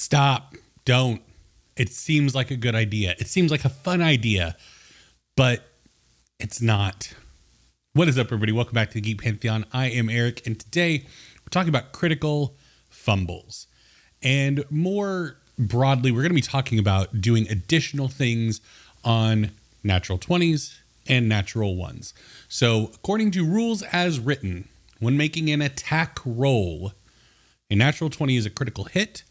Stop. Don't. It seems like a good idea. It seems like a fun idea, but it's not. What is up, everybody? Welcome back to the Geek Pantheon. I am Eric, and today we're talking about critical fumbles. And more broadly, we're going to be talking about doing additional things on natural 20s and natural 1s. So, according to rules as written, when making an attack roll, a natural 20 is a critical hit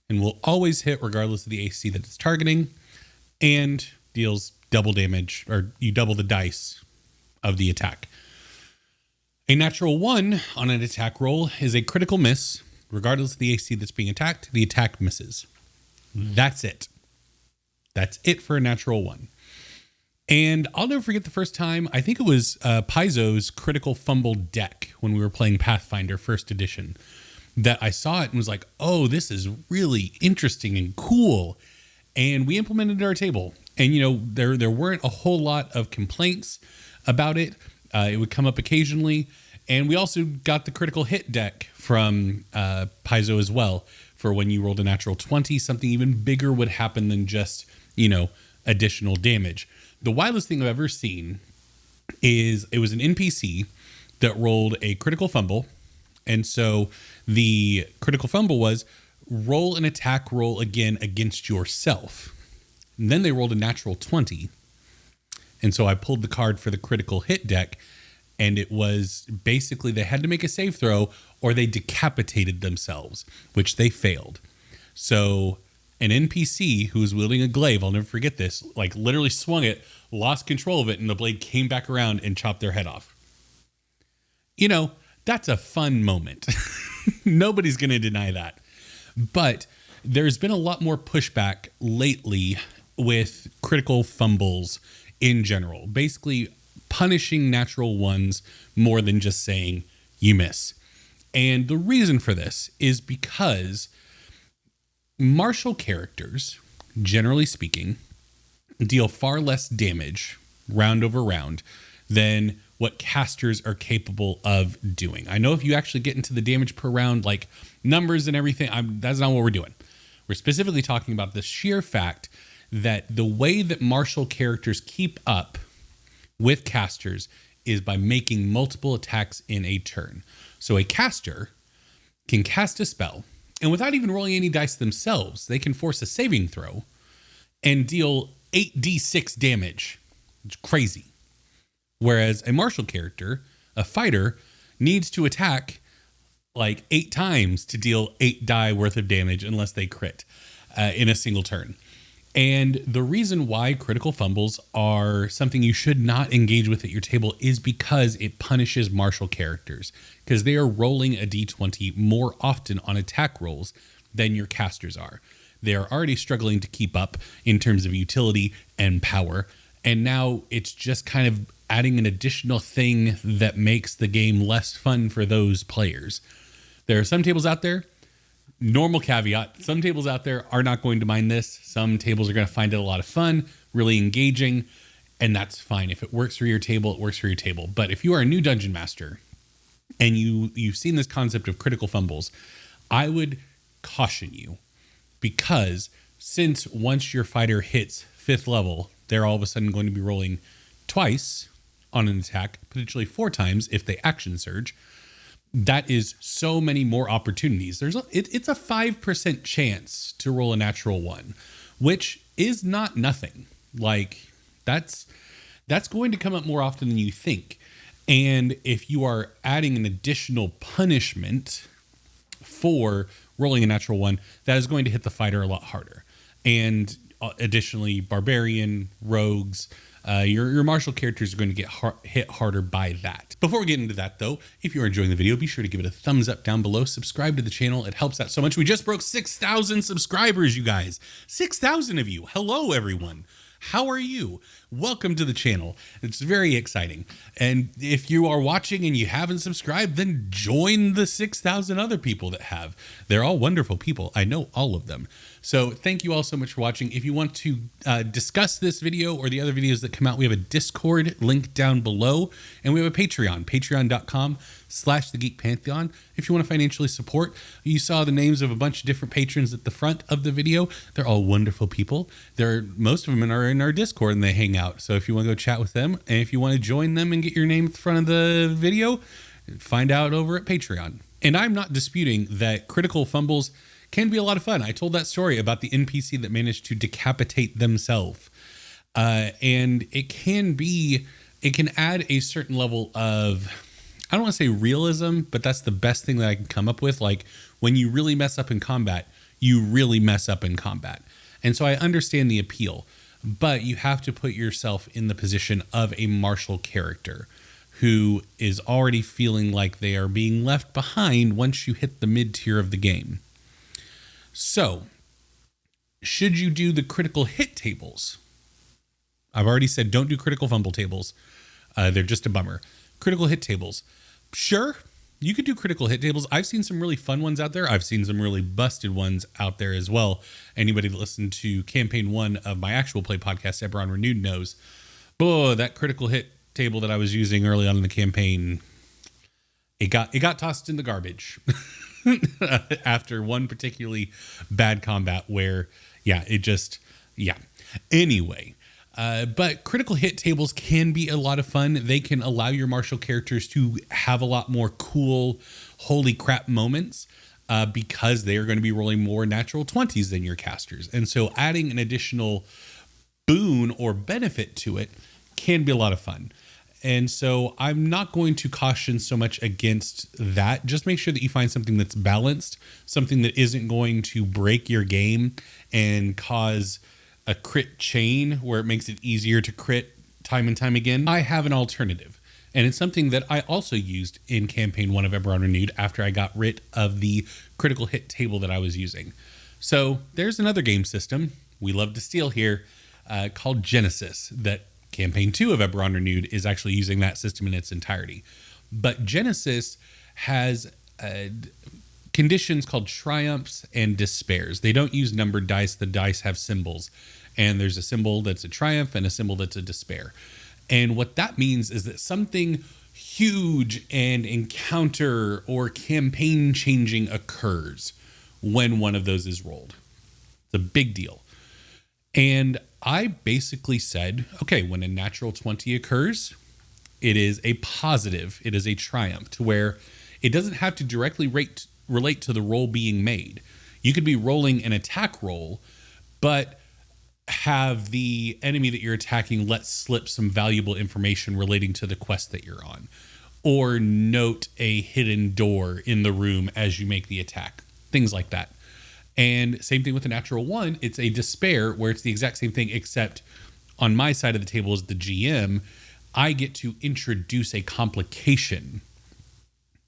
and will always hit regardless of the AC that it's targeting, and deals double damage, or you double the dice of the attack. A natural 1 on an attack roll is a critical miss. Regardless of the AC that's being attacked, the attack misses. That's it. That's it for a natural 1. And I'll never forget the first time, I think it was Paizo's Critical Fumble deck when we were playing Pathfinder First Edition, that I saw it and was like, oh, this is really interesting and cool. And we implemented it at our table. And, you know, there weren't a whole lot of complaints about it. It would come up occasionally. And we also got the critical hit deck from Paizo as well, for when you rolled a natural 20, something even bigger would happen than just, you know, additional damage. The wildest thing I've ever seen is it was an NPC that rolled a critical fumble. And so the critical fumble was roll an attack roll again against yourself. And then they rolled a natural 20. And so I pulled the card for the critical hit deck, and it was basically they had to make a save throw or they decapitated themselves, which they failed. So an NPC who was wielding a glaive, I'll never forget this, like literally swung it, lost control of it, and the blade came back around and chopped their head off. You know, that's a fun moment. Nobody's going to deny that. But there's been a lot more pushback lately with critical fumbles in general. Basically punishing natural 1s more than just saying you miss. And the reason for this is because martial characters, generally speaking, deal far less damage round over round than what casters are capable of doing. I know if you actually get into the damage per round, like numbers and everything, that's not what we're doing. We're specifically talking about the sheer fact that the way that martial characters keep up with casters is by making multiple attacks in a turn. So a caster can cast a spell, and without even rolling any dice themselves, they can force a saving throw and deal 8d6 damage. It's crazy. Whereas a martial character, a fighter, needs to attack like 8 times to deal 8 die worth of damage unless they crit in a single turn. And the reason why critical fumbles are something you should not engage with at your table is because it punishes martial characters, because they are rolling a d20 more often on attack rolls than your casters are. They are already struggling to keep up in terms of utility and power. And now it's just kind of adding an additional thing that makes the game less fun for those players. There are some tables out there, normal caveat, some tables out there are not going to mind this. Some tables are going to find it a lot of fun, really engaging, and that's fine. If it works for your table, it works for your table. But if you are a new dungeon master and you've seen this concept of critical fumbles, I would caution you, because since once your fighter hits 5th level, they're all of a sudden going to be rolling twice on an attack, potentially 4 times if they action surge. That is so many more opportunities. It's a 5% chance to roll a natural 1, which is not nothing. Like that's going to come up more often than you think. And if you are adding an additional punishment for rolling a natural 1, that is going to hit the fighter a lot harder. And additionally, barbarian, rogues, your martial characters are going to get hit harder by that. Before we get into that, though, if you're enjoying the video, be sure to give it a thumbs up down below. Subscribe to the channel. It helps out so much. We just broke 6,000 subscribers, you guys. 6,000 of you. Hello, everyone. How are you? welcome to the channel. It's very exciting. And if you are watching and you haven't subscribed, then join the 6,000 other people that have. They're all wonderful people. I know all of them. So thank you all so much for watching. If you want to discuss this video or the other videos that come out, we have a Discord link down below, and we have a Patreon, patreon.com/thegeekpantheon. If you want to financially support, you saw the names of a bunch of different patrons at the front of the video. They're all wonderful people. Most of them are in our Discord and they hang out. So if you want to go chat with them, and if you want to join them and get your name at the front of the video, find out over at Patreon. And I'm not disputing that Critical Fumbles can be a lot of fun. I told that story about the NPC that managed to decapitate themselves. And it can add a certain level of, I don't want to say realism, but that's the best thing that I can come up with. Like when you really mess up in combat, you really mess up in combat. And so I understand the appeal, but you have to put yourself in the position of a martial character who is already feeling like they are being left behind once you hit the mid-tier of the game. So, should you do the critical hit tables? I've already said don't do critical fumble tables. They're just a bummer. Critical hit tables. Sure, you could do critical hit tables. I've seen some really fun ones out there. I've seen some really busted ones out there as well. Anybody that listened to campaign 1 of my actual play podcast, Immersion Renewed, knows, that critical hit table that I was using early on in the campaign, it got tossed in the garbage. After one particularly bad combat where, Anyway, but critical hit tables can be a lot of fun. They can allow your martial characters to have a lot more cool, holy crap moments because they are going to be rolling more natural 20s than your casters. And so adding an additional boon or benefit to it can be a lot of fun. And so I'm not going to caution so much against that. Just make sure that you find something that's balanced, something that isn't going to break your game and cause a crit chain where it makes it easier to crit time and time again. I have an alternative, and it's something that I also used in campaign 1 of Immersion Renewed after I got rid of the critical hit table that I was using. So there's another game system we love to steal here called Genesis that Campaign 2 of Immersion Renewed is actually using that system in its entirety. But Genesis has conditions called triumphs and despairs. They don't use numbered dice. The dice have symbols. And there's a symbol that's a triumph and a symbol that's a despair. And what that means is that something huge and encounter or campaign changing occurs when one of those is rolled. It's a big deal. And I basically said, okay, when a natural 20 occurs, it is a positive, it is a triumph, to where it doesn't have to directly relate to the roll being made. You could be rolling an attack roll, but have the enemy that you're attacking let slip some valuable information relating to the quest that you're on, or note a hidden door in the room as you make the attack, things like that. And same thing with the natural 1. It's a despair where it's the exact same thing, except on my side of the table as the GM, I get to introduce a complication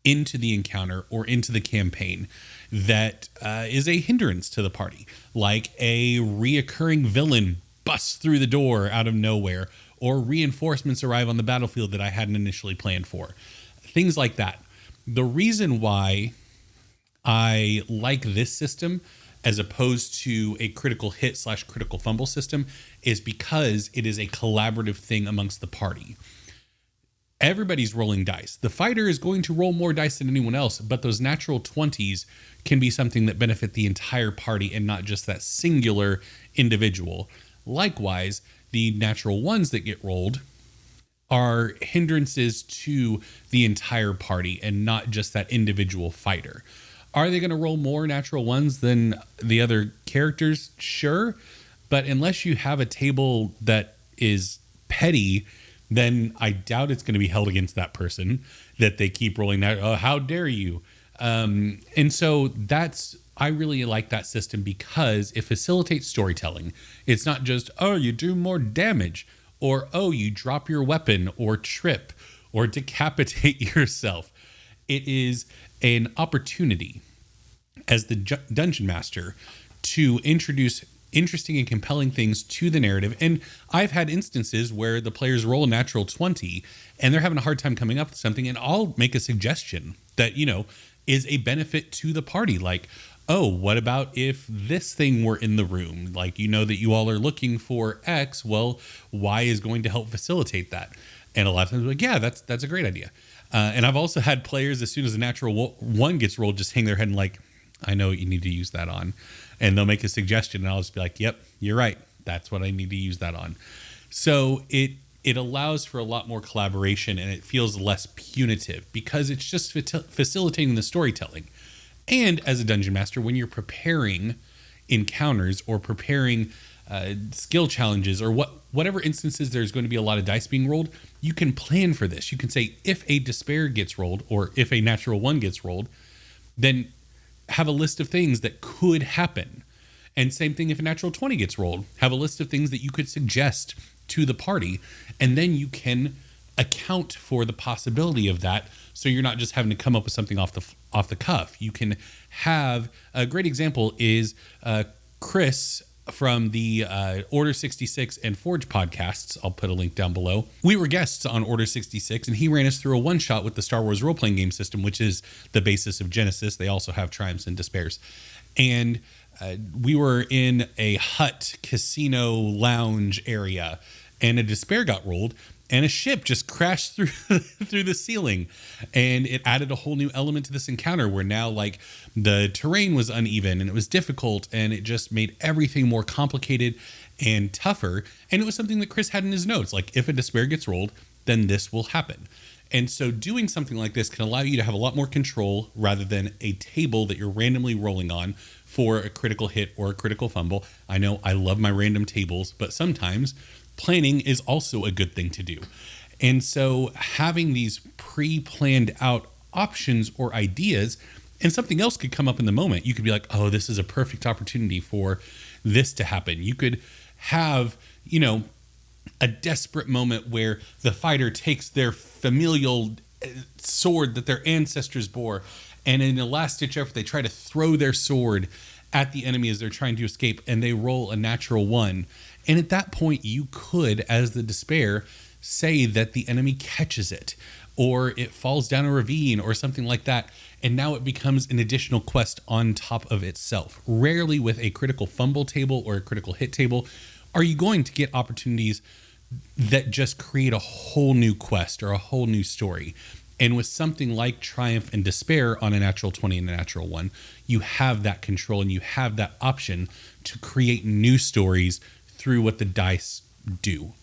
into the encounter or into the campaign that is a hindrance to the party, like a reoccurring villain busts through the door out of nowhere, or reinforcements arrive on the battlefield that I hadn't initially planned for. Things like that. The reason why I like this system as opposed to a critical hit / critical fumble system is because it is a collaborative thing amongst the party. Everybody's rolling dice. The fighter is going to roll more dice than anyone else, but those natural 20s can be something that benefit the entire party and not just that singular individual. Likewise, the natural 1s that get rolled are hindrances to the entire party and not just that individual fighter. Are they going to roll more natural 1s than the other characters? Sure. But unless you have a table that is petty, then I doubt it's going to be held against that person that they keep rolling that. Oh, how dare you? And so I really like that system because it facilitates storytelling. It's not just, oh, you do more damage, or, oh, you drop your weapon or trip or decapitate yourself. It is an opportunity as the dungeon master to introduce interesting and compelling things to the narrative. And I've had instances where the players roll a natural 20 and they're having a hard time coming up with something, and I'll make a suggestion that, is a benefit to the party. Like, oh, what about if this thing were in the room? Like, that you all are looking for X. Well, Y is going to help facilitate that. And a lot of times, like, yeah, that's a great idea. And I've also had players, as soon as a natural 1 gets rolled, just hang their head and like, I know what you need to use that on. And they'll make a suggestion, and I'll just be like, yep, you're right. That's what I need to use that on. So it allows for a lot more collaboration, and it feels less punitive because it's just facilitating the storytelling. And as a dungeon master, when you're preparing encounters or preparing skill challenges or whatever instances there's going to be a lot of dice being rolled, you can plan for this. You can say, if a despair gets rolled or if a natural 1 gets rolled, then have a list of things that could happen. And same thing if a natural 20 gets rolled, have a list of things that you could suggest to the party, and then you can account for the possibility of that, so you're not just having to come up with something off the cuff. You can have a great example is Chris from the Order 66 and Forge podcasts. I'll put a link down below. We were guests on Order 66, and he ran us through a one-shot with the Star Wars role-playing game system, which is the basis of Genesis. They also have Triumphs and Despairs. And we were in a hut casino lounge area, and a despair got rolled, and a ship just crashed through the ceiling, and it added a whole new element to this encounter where now, like, the terrain was uneven and it was difficult, and it just made everything more complicated and tougher. And it was something that Chris had in his notes, like, if a despair gets rolled, then this will happen. And so doing something like this can allow you to have a lot more control rather than a table that you're randomly rolling on for a critical hit or a critical fumble. I know I love my random tables, but sometimes planning is also a good thing to do. And so having these pre-planned out options or ideas, and something else could come up in the moment. You could be like, oh, this is a perfect opportunity for this to happen. You could have, a desperate moment where the fighter takes their familial sword that their ancestors bore, and in a last-ditch effort, they try to throw their sword at the enemy as they're trying to escape, and they roll a natural 1. And at that point, you could, as the despair, say that the enemy catches it, or it falls down a ravine or something like that, and now it becomes an additional quest on top of itself. Rarely with a critical fumble table or a critical hit table are you going to get opportunities that just create a whole new quest or a whole new story. And with something like Triumph and Despair on a natural 20 and a natural 1, you have that control and you have that option to create new stories through what the dice do.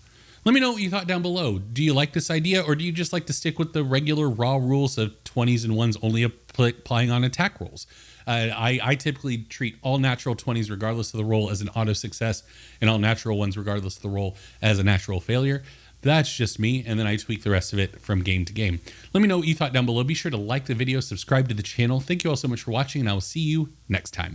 Let me know what you thought down below. Do you like this idea, or do you just like to stick with the regular raw rules of 20s and 1s only applying on attack rolls? I typically treat all natural 20s regardless of the roll as an auto success, and all natural 1s regardless of the roll as a natural failure. That's just me, and then I tweak the rest of it from game to game. Let me know what you thought down below. Be sure to like the video, subscribe to the channel. Thank you all so much for watching, and I will see you next time.